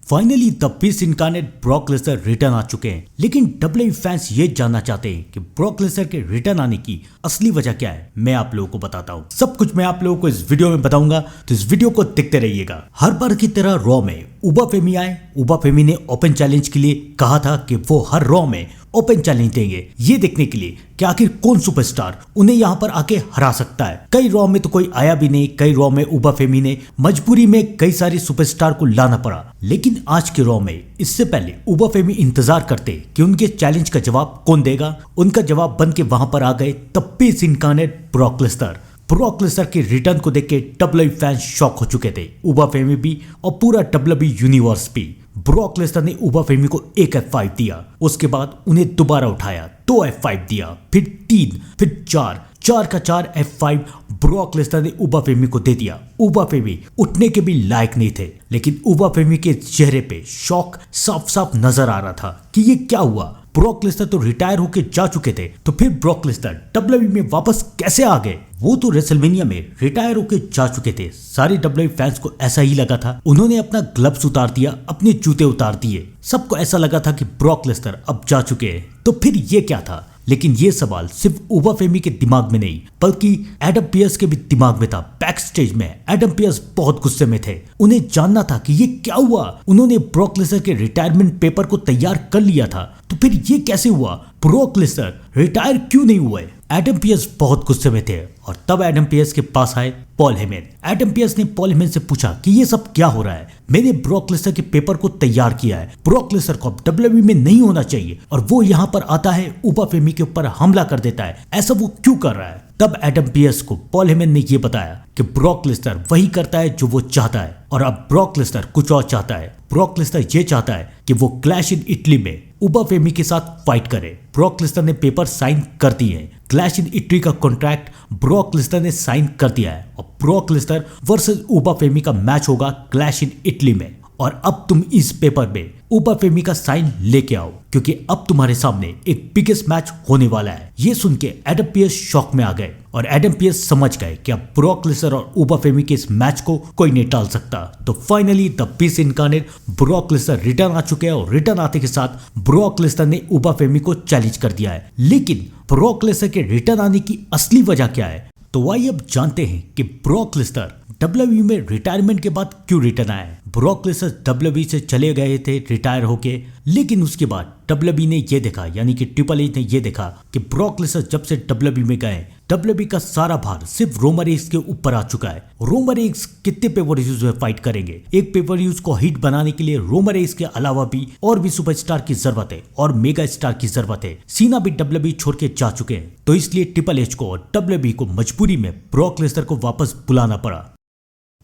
Finally the beast incarnate Brock Lesnar return आ चुके हैं, लेकिन डब्ल्यूडब्ल्यूई फैंस ये जानना चाहते हैं कि ब्रॉक लेसनर के रिटर्न आने की असली वजह क्या है। मैं आप लोगों को बताता हूँ, सब कुछ मैं आप लोगों को इस वीडियो में बताऊंगा, तो इस वीडियो को देखते रहिएगा। हर बार की तरह रॉ में उबा फेमी आए। उबा फेमी ने ओपन चैलेंज के लिए कहा था कि वो हर रॉ में ओपन चैलेंज देंगे, ये देखने के लिए कि आखिर कौन सुपरस्टार उन्हें यहाँ पर आके हरा सकता है। कई रॉ में तो कोई आया भी नहीं, कई रॉ में उबा फेमी ने मजबूरी में कई सारे सुपरस्टार को लाना पड़ा। लेकिन आज के रॉ में इससे पहले उबा फेमी इंतजार करते कि उनके चैलेंज का जवाब कौन देगा। उनका जवाब बन के वहां पर आ गए the beast incarnate Brock Lesnar. Brock Lesnar के रिटर्न को देख के डब्ल्यूडब्ल्यूई फैंस शॉक हो चुके थे, उबा फेमी भी और पूरा डब्ल्यूडब्ल्यूई यूनिवर्स भी। ब्रॉक लेसनर ने उबा फेमी को एक F5 दिया, उसके बाद उन्हें दोबारा उठाया, 2 F5 दिया, फिर 3, फिर 4 का 4 F5 ब्रॉक लेसनर ने उबा फेमी को दे दिया। उबा फेमी उठने के भी लायक नहीं थे, लेकिन उबा फेमी के चेहरे पे शॉक साफ साफ नजर आ रहा था कि ये क्या हुआ। ब्रॉक लेसनर तो रिटायर होके जा चुके थे, तो फिर ब्रॉक लेसनर डब्ल्यूडब्ल्यूई में वापस कैसे आ गए? वो तो रेसलमेनिया में रिटायर होके जा चुके थे। सारे डब्ल्यूडब्ल्यूई फैंस को ऐसा ही लगा था। उन्होंने अपना ग्लव्स उतार दिया, अपने जूते उतार दिए। सबको ऐसा लगा था कि ब्रॉक लेसनर अब जा चुके हैं, तो फिर ये क्या था? लेकिन ये सवाल सिर्फ उबा फेमी के दिमाग में नहीं, बल्कि एडम पियर्स के भी दिमाग में था। बैक स्टेज में एडम पियर्स बहुत गुस्से में थे। उन्हें जानना था कि ये क्या हुआ। उन्होंने ब्रॉक लेसनर के रिटायरमेंट पेपर को तैयार कर लिया था, तो फिर ये कैसे हुआ? ब्रॉक लेसनर रिटायर क्यों नहीं हुए? एडम पियर्स बहुत गुस्से में थे और तब एडम पियर्स के पास आए पॉल हेमन। एडम पियर्स ने पॉल हेमन से पूछा कि ये सब क्या हो रहा है? मैंने ब्रॉक लेसनर के पेपर को तैयार किया है, ब्रॉक लेसनर को अब डब्ल्यूडब्ल्यूई में नहीं होना चाहिए, और वो यहाँ पर आता है उबा फेमी के ऊपर हमला कर देता है। ऐसा वो क्यों कर रहा है? तब एडम पियर्स को पॉल हेमन ने ये बताया कि ब्रॉक लेसनर वही करता है जो वो चाहता है, और अब ब्रॉक लेसनर कुछ और चाहता है। ब्रॉक लेसनर ये चाहता है कि वो क्लैश इन इटली में उबा फेमी के साथ फाइट करे। ब्रॉक लेसनर ने पेपर साइन कर दिए हैं। क्लैश इन इटली का कॉन्ट्रैक्ट ब्रॉक लेसनर ने साइन कर दिया है, और ब्रॉक लेसनर वर्सेस उबा फेमी का मैच होगा क्लैश इन इटली में। और अब तुम इस पेपर में उबा फेमी का साइन लेके आओ, क्योंकि अब तुम्हारे सामने एक बिगेस्ट मैच होने वाला है। ये सुन के एडम पियर्स शॉक में आ गए, और एडम पियर्स समझ गए कि अब ब्रॉक लेसनर और उबा फेमी के इस मैच को कोई नहीं टाल सकता। तो finally the beast incarnate Brock Lesnar return आ चुके हैं, और रिटर्न आते के साथ ब्रॉक लेसनर ने उबा फेमी को चैलेंज कर दिया है। लेकिन ब्रॉक लेसनर के रिटर्न आने की असली वजह क्या है? तो आइए अब जानते हैं कि ब्रॉक लेसनर डब्ल्यूडब्ल्यूई में रिटायरमेंट के बाद क्यों रिटर्न आए। ब्रॉक लेसनर डब्ल्यूडब्ल्यूई से चले गए थे रिटायर होके, लेकिन उसके बाद डब्ल्यूडब्ल्यूई ने ये देखा, यानी कि ट्रिपल एच ने ये देखा कि ब्रॉक लेसनर जब से डब्ल्यूडब्ल्यूई में गए, डब्ल्यूडब्ल्यूई का सारा भार सिर्फ रोमन रेंस के ऊपर आ चुका है। रोमन रेंस कितने पेपर व्यूज में फाइट करेंगे? एक पेपर व्यूज को हिट बनाने के लिए रोमन रेंस के अलावा भी और भी सुपरस्टार की जरूरत है, और मेगा स्टार की जरूरत है। सीना भी डब्ल्यूडब्ल्यूई छोड़ के जा चुके हैं, तो इसलिए ट्रिपल एच को और डब्ल्यूडब्ल्यूई को मजबूरी में ब्रॉक लेसनर को वापस बुलाना पड़ा,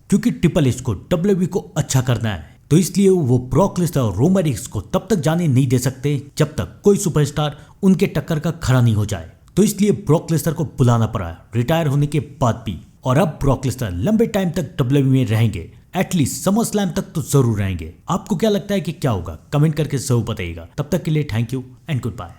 क्योंकि ट्रिपल एच को डब्ल्यूडब्ल्यूई को अच्छा करना है। तो इसलिए वो ब्रॉक लेसनर और रोमन रेंस को तब तक जाने नहीं दे सकते जब तक कोई सुपरस्टार उनके टक्कर का खड़ा नहीं हो जाए। तो इसलिए ब्रॉक लेसनर को बुलाना पड़ा रिटायर होने के बाद भी। और अब ब्रॉक लेसनर लंबे टाइम तक डब्ल्यूडब्ल्यूई में रहेंगे, एटलीस्ट समर स्लैम तक तो जरूर रहेंगे। आपको क्या लगता है कि क्या होगा? कमेंट करके जरूर बताइएगा। तब तक के लिए thank you and good bye.